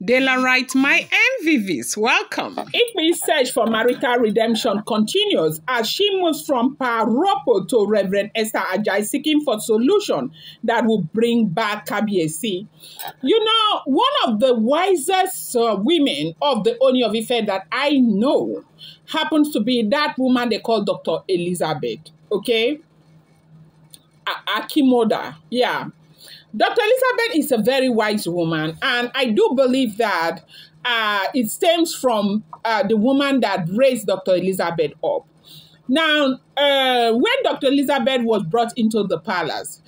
Dela writes, my MVVs, welcome. Ikpe's search for marital redemption continues as she moves from Ropo to Rev Esther Ajayi, seeking for solution that will bring back Kabiyesi. You know, one of the wisest women of the Ooni of Ife that I know happens to be that woman they call Dr. Elizabeth, okay? Akimoda, yeah. Dr. Elizabeth is a very wise woman, and I do believe that it stems from the woman that raised Dr. Elizabeth up. Now, when Dr. Elizabeth was brought into the palace,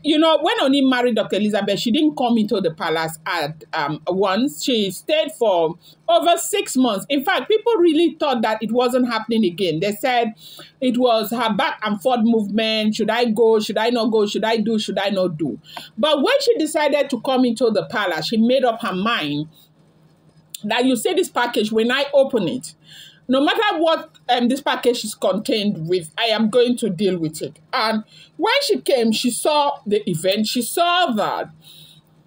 you know, when Oni married Dr. Elizabeth, she didn't come into the palace at once. She stayed for over 6 months. In fact, people really thought that it wasn't happening again. They said it was her back and forth movement. Should I go? Should I not go? Should I do? Should I not do? But when she decided to come into the palace, she made up her mind that you see this package, when I open it, no matter what this package is contained with, I am going to deal with it. And when she came, she saw the event. She saw that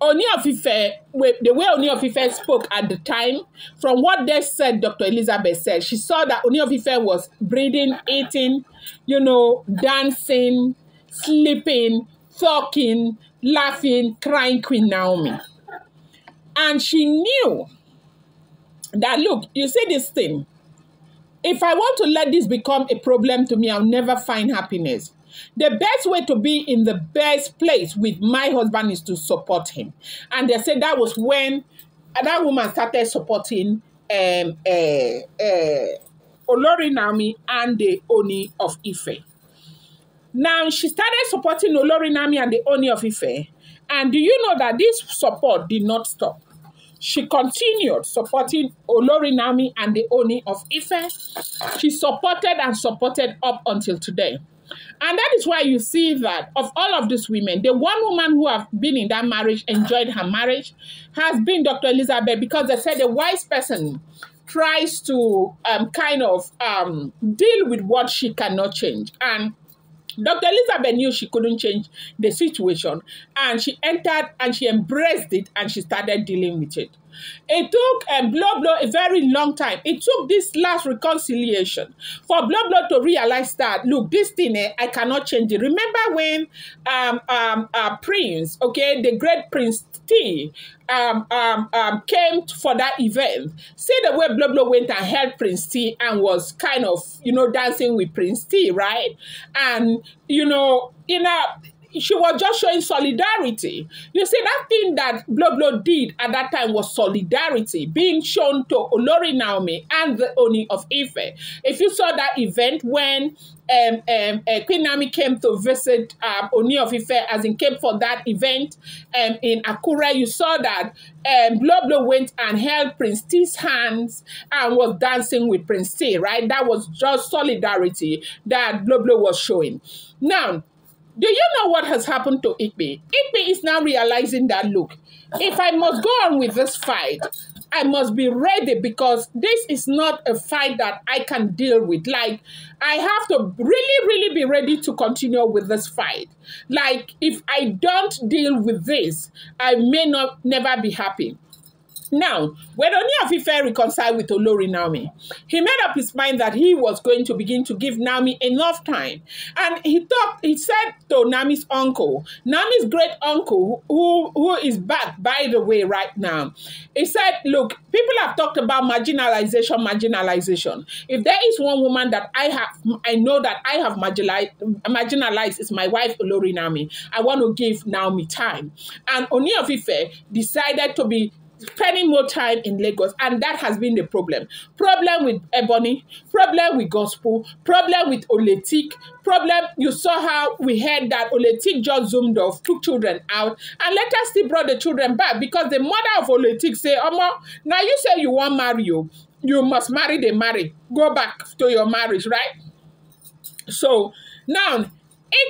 Ooni of Ife, the way Ooni of Ife spoke at the time, from what they said, Dr. Elizabeth said, she saw that Ooni of Ife was breathing, eating, you know, dancing, sleeping, talking, laughing, crying Queen Naomi. And she knew that, look, you see this thing, if I want to let this become a problem to me, I'll never find happiness. The best way to be in the best place with my husband is to support him. And they said that was when that woman started supporting Olori Naomi and the Ooni of Ife. Now, she started supporting Olori Naomi and the Ooni of Ife. And do you know that this support did not stop? She continued supporting Olori Naomi and the Ooni of Ife. She supported and supported up until today. And that is why you see that of all of these women, the one woman who have been in that marriage, enjoyed her marriage, has been Dr. Elizabeth, because they said a wise person tries to deal with what she cannot change. And Dr. Elizabeth knew she couldn't change the situation, and she entered and she embraced it and she started dealing with it. It took a very long time. It took this last reconciliation for Blo to realize that, look, this thing, I cannot change it. Remember when Prince, okay, the great Prince T, came for that event. See the way Blo went and held Prince T and was kind of, you know, dancing with Prince T, right? And, you know, she was just showing solidarity. You see, that thing that Blo did at that time was solidarity being shown to Olori Naomi and the Ooni of Ife. If you saw that event when Queen Naomi came to visit Ooni of Ife, as in came for that event in Akure, you saw that Blo went and held Prince T's hands and was dancing with Prince T, right? That was just solidarity that Blo was showing. Now, do you know what has happened to Ikpe? Ikpe is now realizing that, look, if I must go on with this fight, I must be ready, because this is not a fight that I can deal with. Like, I have to really be ready to continue with this fight. Like, if I don't deal with this, I may never be happy. Now, when Ooni of Ife reconciled with Olori Naomi, he made up his mind that he was going to begin to give Naomi enough time. And he said to Naomi's uncle, Naomi's great uncle, who is back, by the way, right now, he said, look, people have talked about marginalization. If there is one woman that I know that I have marginalized, is my wife, Olori Naomi. I want to give Naomi time. And Ooni of Ife decided to be spending more time in Lagos, and that has been the problem. Problem with Ebony, problem with Gospel, problem with Oletik, problem, you saw how we heard that Oletik just zoomed off, took children out, and later still brought the children back, because the mother of Oletik say, Omo, now you say you want marry you must marry the married. Go back to your marriage, right? So now,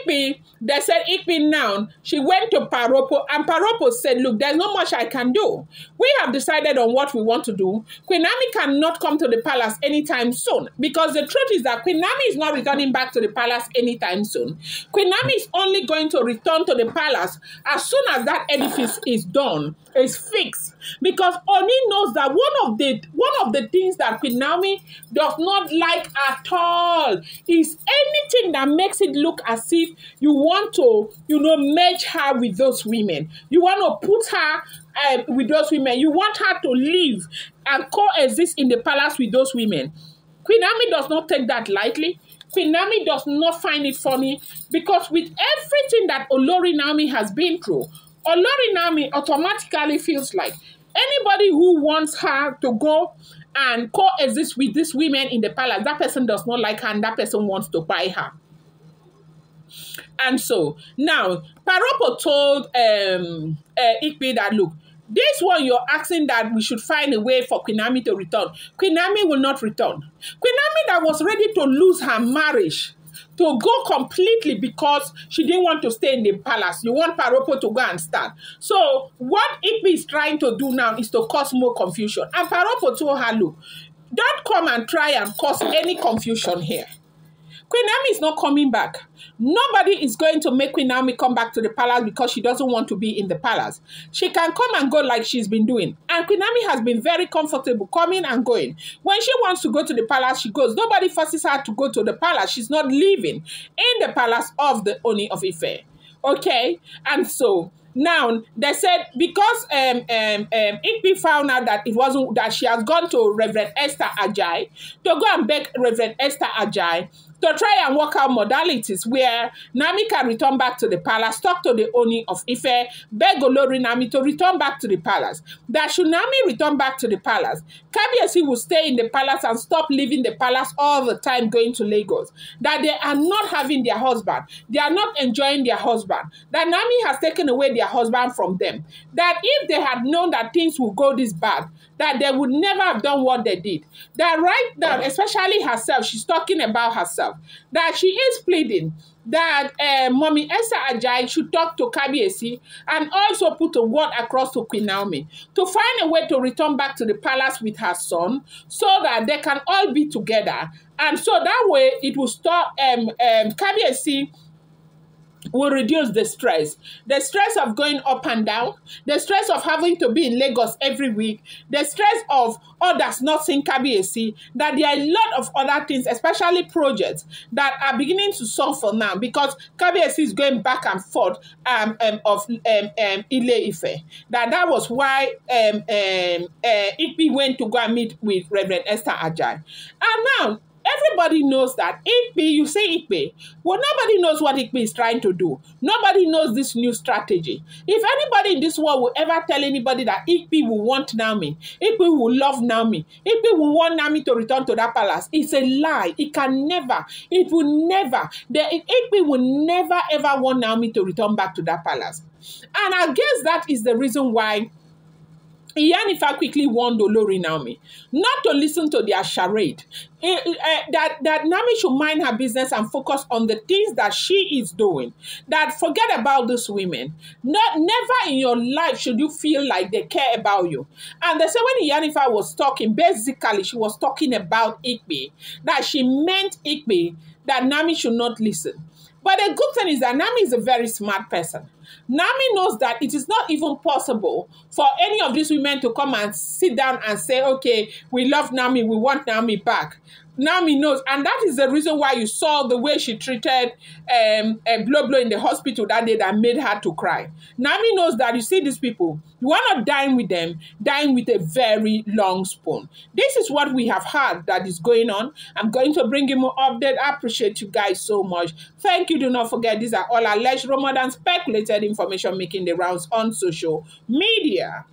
Ikpe, they said Ikpe now, she went to Ropo, and Ropo said, look, there's not much I can do. We have decided on what we want to do. Queen Naomi cannot come to the palace anytime soon, because the truth is that Queen Naomi is not returning back to the palace anytime soon. Queen Naomi is only going to return to the palace as soon as that edifice is done, is fixed, Because Oni knows that one of the things that Queen Naomi does not like at all is anything that makes it look as if you want to, merge her with those women. You want to put her with those women. You want her to live and coexist in the palace with those women. Queen Naomi does not take that lightly. Queen Naomi does not find it funny, because with everything that Olori Naomi has been through, Olori Naomi automatically feels like anybody who wants her to go and coexist with these women in the palace, that person does not like her and that person wants to buy her. And so now, Ropo told Ikpe that, look, this one you're asking that we should find a way for Queen Naomi to return. Queen Naomi will not return. Queen Naomi that was ready to lose her marriage, to go completely because she didn't want to stay in the palace. You want Ropo to go and start. So what Ikpe is trying to do now is to cause more confusion. And Ropo told her, look, don't come and try and cause any confusion here. Queen Naomi is not coming back. Nobody is going to make Queen Naomi come back to the palace because she doesn't want to be in the palace. She can come and go like she's been doing. And Queen Naomi has been very comfortable coming and going. When she wants to go to the palace, she goes. Nobody forces her to go to the palace. She's not living in the palace of the Oni of Ife. Okay? And so now they said because Ikpe found out that it wasn't that she has gone to Rev Esther Ajayi to go and beg Rev Esther Ajayi to try and work out modalities where Naomi can return back to the palace, talk to the Oni of Ife, beg Olori Naomi to return back to the palace. That should Naomi return back to the palace, Kabiyesi will stay in the palace and stop leaving the palace all the time going to Lagos. That they are not having their husband. They are not enjoying their husband. That Naomi has taken away their husband from them. That if they had known that things would go this bad, that they would never have done what they did. That right now, especially herself, she's talking about herself, that she is pleading that Mommy Esther Ajayi should talk to Kabiyesi and also put a word across to Queen Naomi to find a way to return back to the palace with her son so that they can all be together. And so that way it will stop Kabiyesi will reduce the stress of going up and down, the stress of having to be in Lagos every week, the stress of others not seeing Kabiyesi, that there are a lot of other things, especially projects, that are beginning to suffer now because Kabiyesi is going back and forth of Ile-Ife. That was why Ikpe went to go and meet with Reverend Esther Ajayi. And now, everybody knows that Ikpe, you say Ikpe, well, nobody knows what Ikpe is trying to do. Nobody knows this new strategy. If anybody in this world will ever tell anybody that Ikpe will want Naomi, Ikpe will love Naomi, Ikpe will want Naomi to return to that palace, it's a lie. It can never, it will never, Ikpe will never ever want Naomi to return back to that palace. And I guess that is the reason why Iyanifa quickly warned Olori Naomi not to listen to their charade. That Naomi should mind her business and focus on the things that she is doing. That forget about these women. Never in your life should you feel like they care about you. And they say when Iyanifa was talking, basically she was talking about Ikpe. That she meant Ikpe, that Naomi should not listen. But the good thing is that Naomi is a very smart person. Naomi knows that it is not even possible for any of these women to come and sit down and say, okay, we love Naomi, we want Naomi back. Naomi knows, and that is the reason why you saw the way she treated Blow in the hospital that day that made her to cry. Naomi knows that, you see these people, you want to dine with them, dine with a very long spoon. This is what we have heard that is going on. I'm going to bring you more update. I appreciate you guys so much. Thank you. Do not forget, these are all alleged, rumored, and speculated information making the rounds on social media.